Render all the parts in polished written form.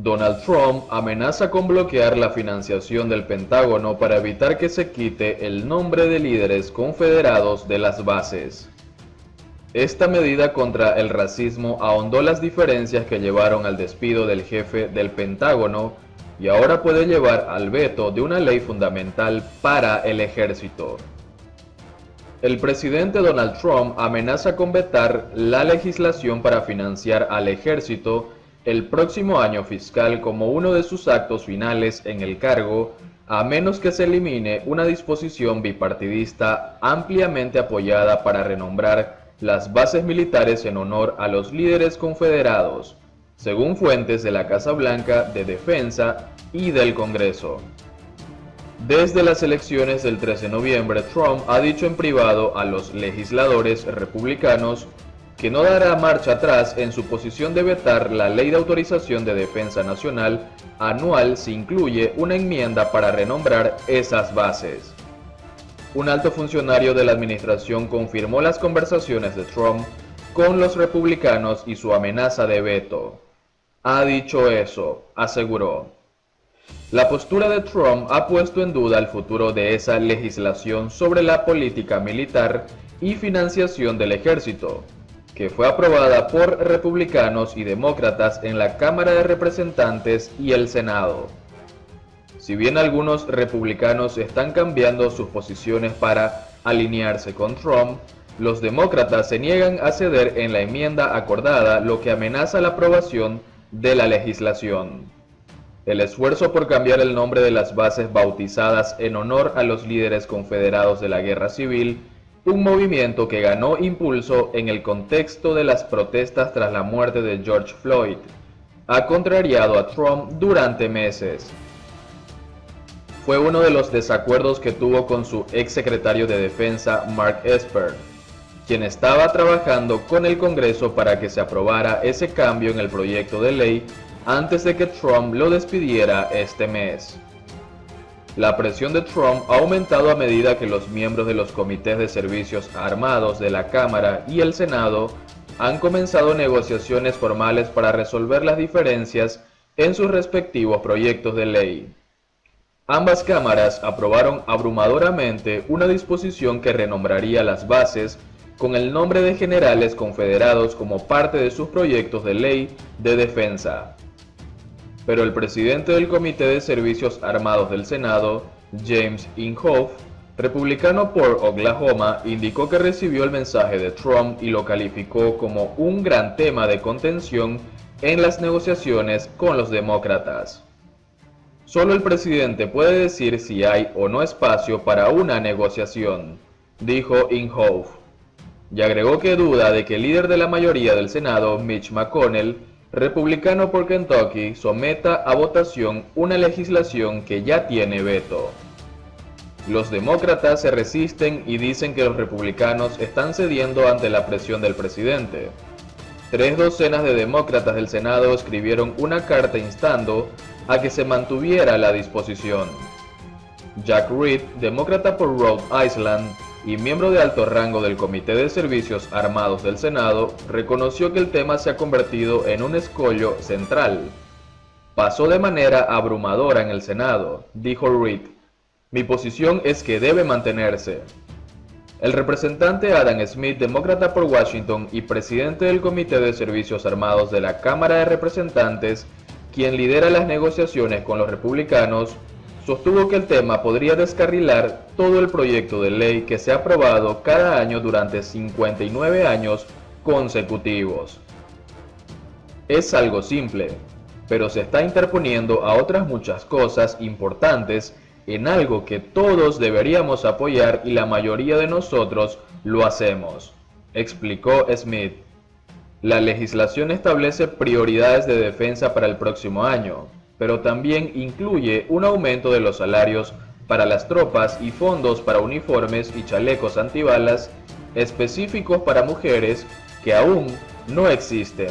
Donald Trump amenaza con bloquear la financiación del Pentágono para evitar que se quite el nombre de líderes confederados de las bases. Esta medida contra el racismo ahondó las diferencias que llevaron al despido del jefe del Pentágono y ahora puede llevar al veto de una ley fundamental para el ejército. El presidente Donald Trump amenaza con vetar la legislación para financiar al ejército el próximo año fiscal como uno de sus actos finales en el cargo, a menos que se elimine una disposición bipartidista ampliamente apoyada para renombrar las bases militares en honor a los líderes confederados, según fuentes de la Casa Blanca, de Defensa y del Congreso. Desde las elecciones del 13 de noviembre, Trump ha dicho en privado a los legisladores republicanos que no dará marcha atrás en su posición de vetar la Ley de Autorización de Defensa Nacional anual si incluye una enmienda para renombrar esas bases. Un alto funcionario de la administración confirmó las conversaciones de Trump con los republicanos y su amenaza de veto. Ha dicho eso, aseguró. La postura de Trump ha puesto en duda el futuro de esa legislación sobre la política militar y financiación del ejército, que fue aprobada por republicanos y demócratas en la Cámara de Representantes y el Senado. Si bien algunos republicanos están cambiando sus posiciones para alinearse con Trump, los demócratas se niegan a ceder en la enmienda acordada, lo que amenaza la aprobación de la legislación. El esfuerzo por cambiar el nombre de las bases bautizadas en honor a los líderes confederados de la Guerra Civil, un movimiento que ganó impulso en el contexto de las protestas tras la muerte de George Floyd, ha contrariado a Trump durante meses. Fue uno de los desacuerdos que tuvo con su exsecretario de Defensa, Mark Esper, quien estaba trabajando con el Congreso para que se aprobara ese cambio en el proyecto de ley antes de que Trump lo despidiera este mes. La presión de Trump ha aumentado a medida que los miembros de los comités de servicios armados de la Cámara y el Senado han comenzado negociaciones formales para resolver las diferencias en sus respectivos proyectos de ley. Ambas cámaras aprobaron abrumadoramente una disposición que renombraría las bases con el nombre de generales confederados como parte de sus proyectos de ley de defensa. Pero el presidente del Comité de Servicios Armados del Senado, James Inhofe, republicano por Oklahoma, indicó que recibió el mensaje de Trump y lo calificó como un gran tema de contención en las negociaciones con los demócratas. Solo el presidente puede decir si hay o no espacio para una negociación, dijo Inhofe, y agregó que duda de que el líder de la mayoría del Senado, Mitch McConnell, republicano por Kentucky, someta a votación una legislación que ya tiene veto. Los demócratas se resisten y dicen que los republicanos están cediendo ante la presión del presidente. 3 docenas de demócratas del Senado escribieron una carta instando a que se mantuviera la disposición. Jack Reed, demócrata por Rhode Island y miembro de alto rango del Comité de Servicios Armados del Senado, reconoció que el tema se ha convertido en un escollo central. Pasó de manera abrumadora en el Senado, dijo Reed. Mi posición es que debe mantenerse. El representante Adam Smith, demócrata por Washington y presidente del Comité de Servicios Armados de la Cámara de Representantes, quien lidera las negociaciones con los republicanos, sostuvo que el tema podría descarrilar todo el proyecto de ley que se ha aprobado cada año durante 59 años consecutivos. Es algo simple, pero se está interponiendo a otras muchas cosas importantes en algo que todos deberíamos apoyar y la mayoría de nosotros lo hacemos, explicó Smith. La legislación establece prioridades de defensa para el próximo año, pero también incluye un aumento de los salarios para las tropas y fondos para uniformes y chalecos antibalas específicos para mujeres que aún no existen.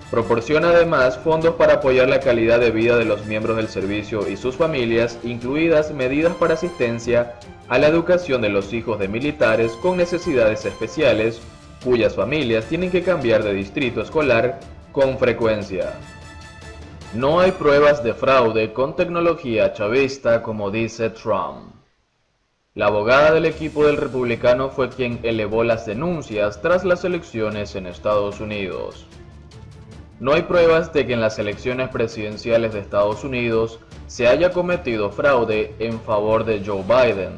Proporciona además fondos para apoyar la calidad de vida de los miembros del servicio y sus familias, incluidas medidas para asistencia a la educación de los hijos de militares con necesidades especiales, cuyas familias tienen que cambiar de distrito escolar con frecuencia. No hay pruebas de fraude con tecnología chavista como dice Trump. La abogada del equipo del republicano fue quien elevó las denuncias tras las elecciones en Estados Unidos. No hay pruebas de que en las elecciones presidenciales de Estados Unidos se haya cometido fraude en favor de Joe Biden,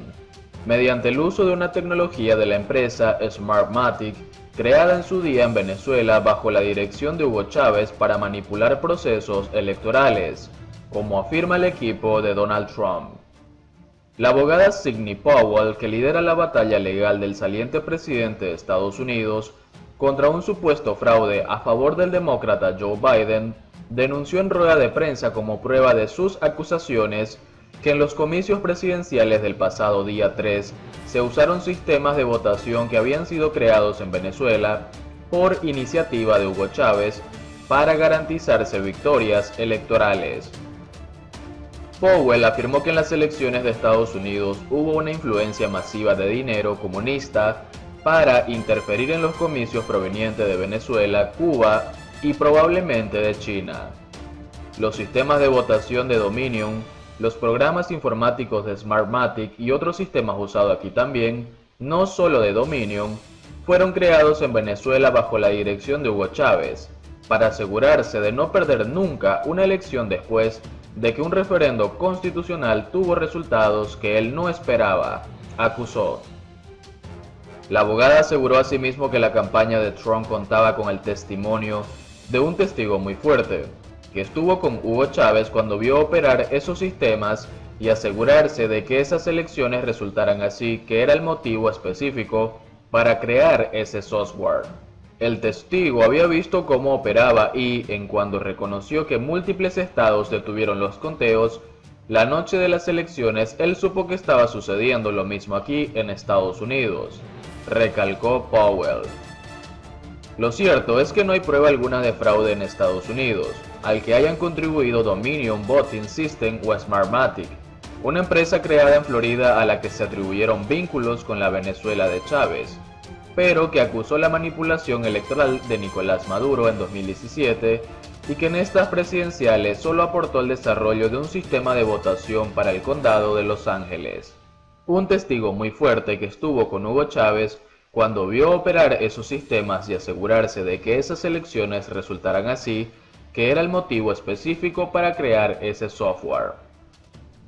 mediante el uso de una tecnología de la empresa Smartmatic, creada en su día en Venezuela bajo la dirección de Hugo Chávez para manipular procesos electorales, como afirma el equipo de Donald Trump. La abogada Sidney Powell, que lidera la batalla legal del saliente presidente de Estados Unidos contra un supuesto fraude a favor del demócrata Joe Biden, denunció en rueda de prensa como prueba de sus acusaciones que en los comicios presidenciales del pasado día 3 se usaron sistemas de votación que habían sido creados en Venezuela por iniciativa de Hugo Chávez para garantizarse victorias electorales. Powell afirmó que en las elecciones de Estados Unidos hubo una influencia masiva de dinero comunista para interferir en los comicios provenientes de Venezuela, Cuba y probablemente de China. Los sistemas de votación de Dominion, los programas informáticos de Smartmatic y otros sistemas usados aquí también, no solo de Dominion, fueron creados en Venezuela bajo la dirección de Hugo Chávez, para asegurarse de no perder nunca una elección después de que un referendo constitucional tuvo resultados que él no esperaba, acusó. La abogada aseguró asimismo que la campaña de Trump contaba con el testimonio de un testigo muy fuerte, que estuvo con Hugo Chávez cuando vio operar esos sistemas y asegurarse de que esas elecciones resultaran así, que era el motivo específico para crear ese software. El testigo había visto cómo operaba y, en cuando reconoció que múltiples estados detuvieron los conteos, la noche de las elecciones él supo que estaba sucediendo lo mismo aquí en Estados Unidos, recalcó Powell. Lo cierto es que no hay prueba alguna de fraude en Estados Unidos, al que hayan contribuido Dominion Voting System o Smartmatic, una empresa creada en Florida a la que se atribuyeron vínculos con la Venezuela de Chávez, pero que acusó la manipulación electoral de Nicolás Maduro en 2017 y que en estas presidenciales solo aportó el desarrollo de un sistema de votación para el condado de Los Ángeles. Un testigo muy fuerte que estuvo con Hugo Chávez cuando vio operar esos sistemas y asegurarse de que esas elecciones resultaran así, que era el motivo específico para crear ese software.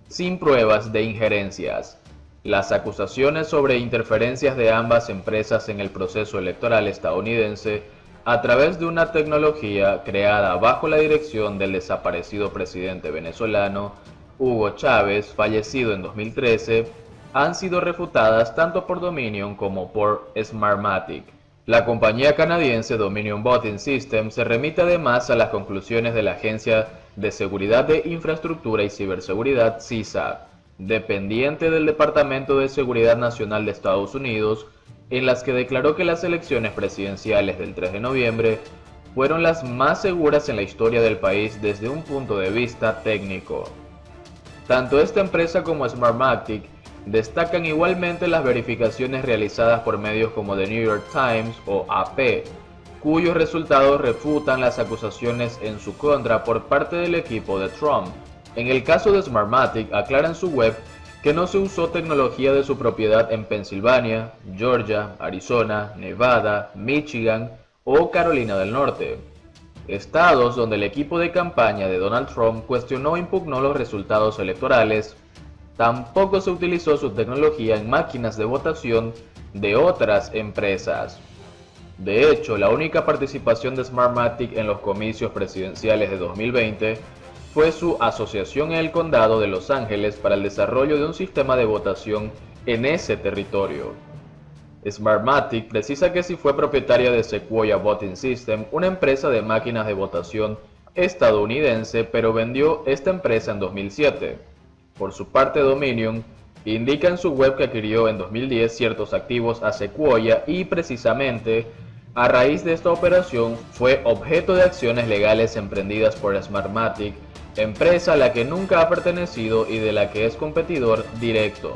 Sin pruebas de injerencias. Las acusaciones sobre interferencias de ambas empresas en el proceso electoral estadounidense a través de una tecnología creada bajo la dirección del desaparecido presidente venezolano Hugo Chávez, fallecido en 2013, han sido refutadas tanto por Dominion como por Smartmatic. La compañía canadiense Dominion Voting System se remite además a las conclusiones de la Agencia de Seguridad de Infraestructura y Ciberseguridad CISA, dependiente del Departamento de Seguridad Nacional de Estados Unidos, en las que declaró que las elecciones presidenciales del 3 de noviembre fueron las más seguras en la historia del país desde un punto de vista técnico. Tanto esta empresa como Smartmatic destacan igualmente las verificaciones realizadas por medios como The New York Times o AP, cuyos resultados refutan las acusaciones en su contra por parte del equipo de Trump. En el caso de Smartmatic, aclara en su web que no se usó tecnología de su propiedad en Pensilvania, Georgia, Arizona, Nevada, Michigan o Carolina del Norte, estados donde el equipo de campaña de Donald Trump cuestionó e impugnó los resultados electorales. Tampoco se utilizó su tecnología en máquinas de votación de otras empresas. De hecho, la única participación de Smartmatic en los comicios presidenciales de 2020 fue su asociación en el condado de Los Ángeles para el desarrollo de un sistema de votación en ese territorio. Smartmatic precisa que sí fue propietaria de Sequoia Voting System, una empresa de máquinas de votación estadounidense, pero vendió esta empresa en 2007. Por su parte, Dominion indica en su web que adquirió en 2010 ciertos activos a Sequoia y precisamente a raíz de esta operación fue objeto de acciones legales emprendidas por Smartmatic, empresa a la que nunca ha pertenecido y de la que es competidor directo.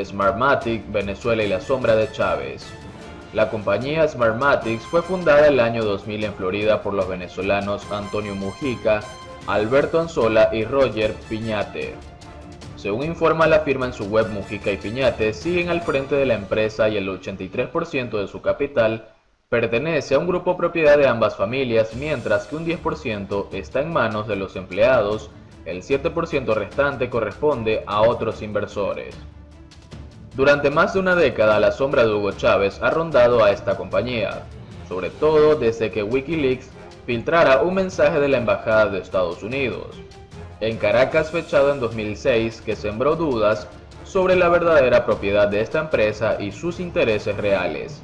Smartmatic, Venezuela y la sombra de Chávez. La compañía Smartmatic fue fundada el año 2000 en Florida por los venezolanos Antonio Mujica Alberto Anzola y Roger Piñate. Según informa la firma en su web, Mujica y Piñate siguen al frente de la empresa y el 83% de su capital pertenece a un grupo propiedad de ambas familias, mientras que un 10% está en manos de los empleados, el 7% restante corresponde a otros inversores. Durante más de una década, la sombra de Hugo Chávez ha rondado a esta compañía, sobre todo desde que Wikileaks filtrara un mensaje de la Embajada de Estados Unidos en Caracas fechado en 2006 que sembró dudas sobre la verdadera propiedad de esta empresa y sus intereses reales.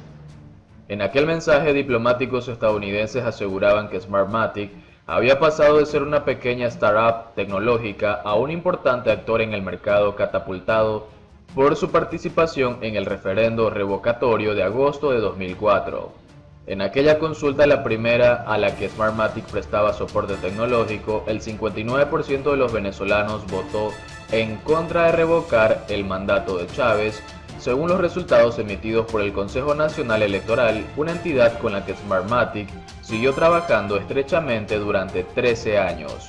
En aquel mensaje, diplomáticos estadounidenses aseguraban que Smartmatic había pasado de ser una pequeña startup tecnológica a un importante actor en el mercado, catapultado por su participación en el referendo revocatorio de agosto de 2004. En aquella consulta, la primera a la que Smartmatic prestaba soporte tecnológico, el 59% de los venezolanos votó en contra de revocar el mandato de Chávez, según los resultados emitidos por el Consejo Nacional Electoral, una entidad con la que Smartmatic siguió trabajando estrechamente durante 13 años.